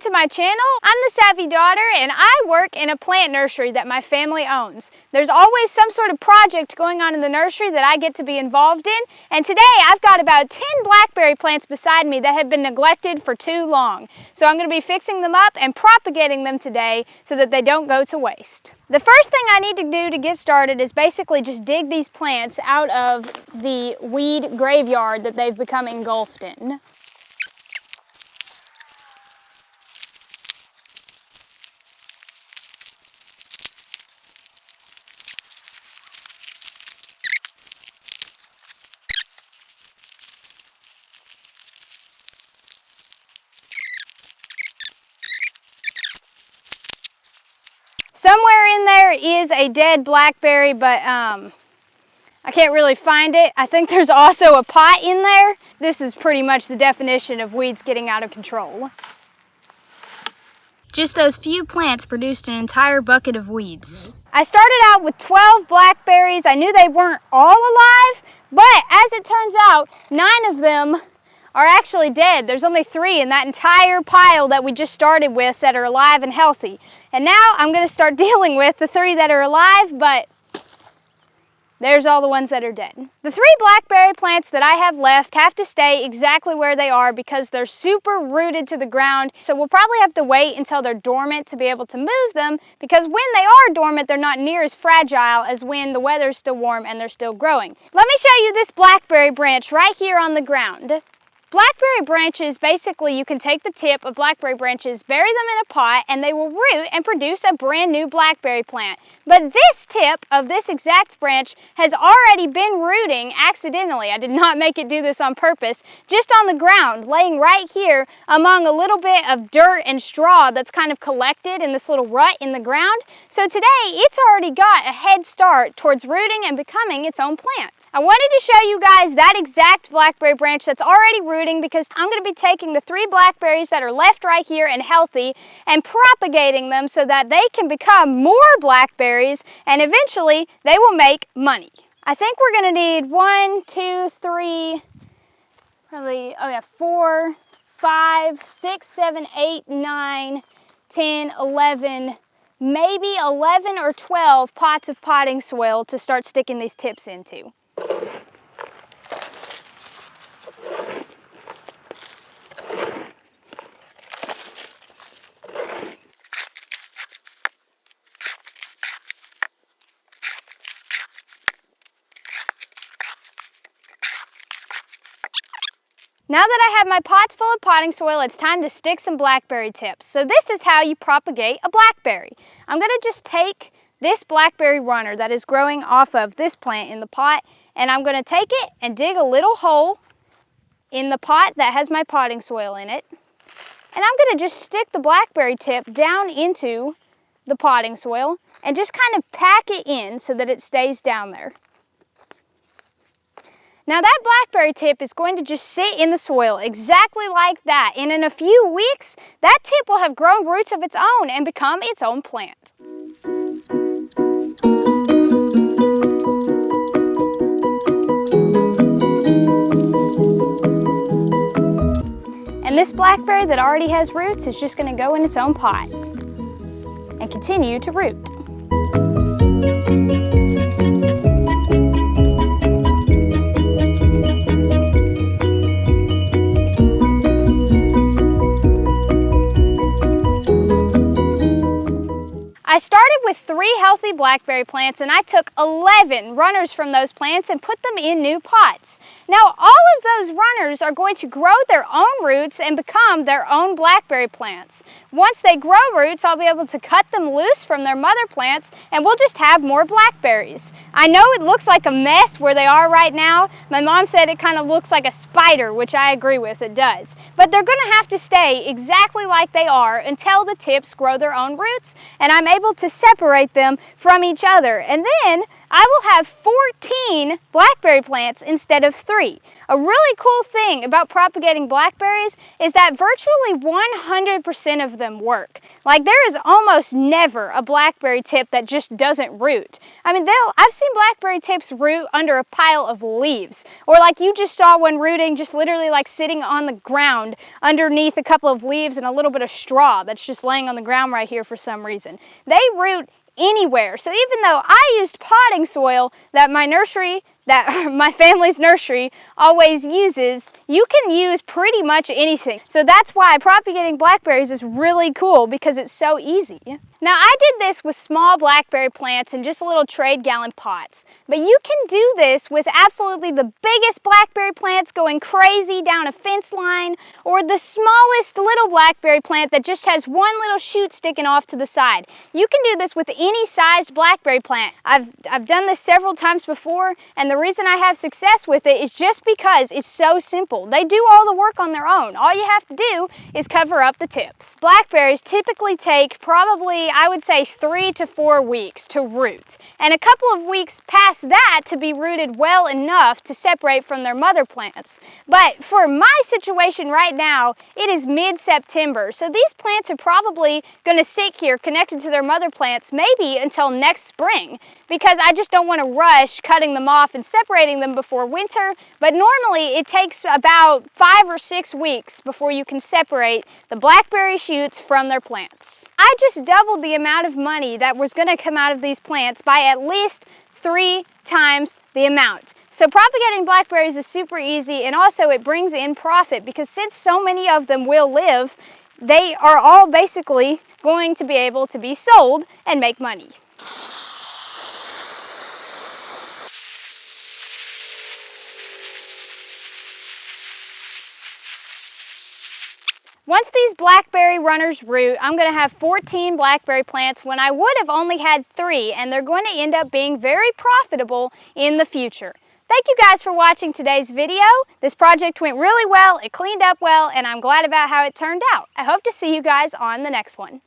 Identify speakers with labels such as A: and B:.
A: to my channel. I'm the Savvy Daughter and I work in a plant nursery that my family owns. There's always some sort of project going on in the nursery that I get to be involved in, and today I've got about 10 blackberry plants beside me that have been neglected for too long. So I'm going to be fixing them up and propagating them today so that they don't go to waste. The first thing I need to do to get started is basically just dig these plants out of the weed graveyard that they've become engulfed in. Somewhere in there is a dead blackberry, but I can't really find it. I think there's also a pot in there. This is pretty much the definition of weeds getting out of control. Just those few plants produced an entire bucket of weeds. I started out with 12 blackberries. I knew they weren't all alive, but as it turns out, 9 of them are actually dead. There's only 3 in that entire pile that we just started with that are alive and healthy. And now I'm going to start dealing with the 3 that are alive, but there's all the ones that are dead. The 3 blackberry plants that I have left have to stay exactly where they are because they're super rooted to the ground. So we'll probably have to wait until they're dormant to be able to move them, because when they are dormant, they're not near as fragile as when the weather's still warm and they're still growing. Let me show you this blackberry branch right here on the ground. Blackberry branches, basically you can take the tip of blackberry branches, bury them in a pot, and they will root and produce a brand new blackberry plant. But this tip of this exact branch has already been rooting accidentally. I did not make it do this on purpose, just on the ground, laying right here among a little bit of dirt and straw that's kind of collected in this little rut in the ground. So today it's already got a head start towards rooting and becoming its own plant. I wanted to show you guys that exact blackberry branch that's already rooting, because I'm going to be taking the 3 blackberries that are left right here and healthy and propagating them so that they can become more blackberries and eventually they will make money. I think we're going to need 4, 5, 6, 7, 8, 9, 10, 11, maybe 11 or 12 pots of potting soil to start sticking these tips into. Now that I have my pots full of potting soil, it's time to stick some blackberry tips. So this is how you propagate a blackberry. I'm going to just take this blackberry runner that is growing off of this plant in the pot, and I'm going to take it and dig a little hole in the pot that has my potting soil in it. And I'm going to just stick the blackberry tip down into the potting soil and just kind of pack it in so that it stays down there. Now that blackberry tip is going to just sit in the soil exactly like that, and in a few weeks that tip will have grown roots of its own and become its own plant. And this blackberry that already has roots is just going to go in its own pot and continue to root. I started with 3 healthy blackberry plants, and I took 11 runners from those plants and put them in new pots. Now all of those runners are going to grow their own roots and become their own blackberry plants. Once they grow roots, I'll be able to cut them loose from their mother plants and we'll just have more blackberries. I know it looks like a mess where they are right now. My mom said it kind of looks like a spider, which I agree with, it does. But they're going to have to stay exactly like they are until the tips grow their own roots and I'm able to separate them from each other. And then I will have 14 blackberry plants instead of 3. A really cool thing about propagating blackberries is that virtually 100% of them work. Like, there is almost never a blackberry tip that just doesn't root. I mean, I've seen blackberry tips root under a pile of leaves, or like you just saw one rooting just literally like sitting on the ground underneath a couple of leaves and a little bit of straw that's just laying on the ground right here for some reason. They root anywhere. So even though I used potting soil that my family's nursery always uses, you can use pretty much anything. So that's why propagating blackberries is really cool, because it's so easy. Now, I did this with small blackberry plants in just little trade gallon pots, but you can do this with absolutely the biggest blackberry plants going crazy down a fence line, or the smallest little blackberry plant that just has one little shoot sticking off to the side. You can do this with any sized blackberry plant. I've done this several times before, and the reason I have success with it is just because it's so simple. They do all the work on their own. All you have to do is cover up the tips. Blackberries typically take probably, I would say, 3 to 4 weeks to root, and a couple of weeks past that to be rooted well enough to separate from their mother plants. But for my situation right now, it is mid-September, so these plants are probably going to sit here connected to their mother plants maybe until next spring, because I just don't want to rush cutting them off and separating them before winter. But normally it takes about 5 or 6 weeks before you can separate the blackberry shoots from their plants. I just doubled the amount of money that was going to come out of these plants by at least 3 times the amount. So propagating blackberries is super easy, and also it brings in profit, because since so many of them will live, they are all basically going to be able to be sold and make money. Once these blackberry runners root, I'm going to have 14 blackberry plants when I would have only had 3, and they're going to end up being very profitable in the future. Thank you guys for watching today's video. This project went really well, it cleaned up well, and I'm glad about how it turned out. I hope to see you guys on the next one.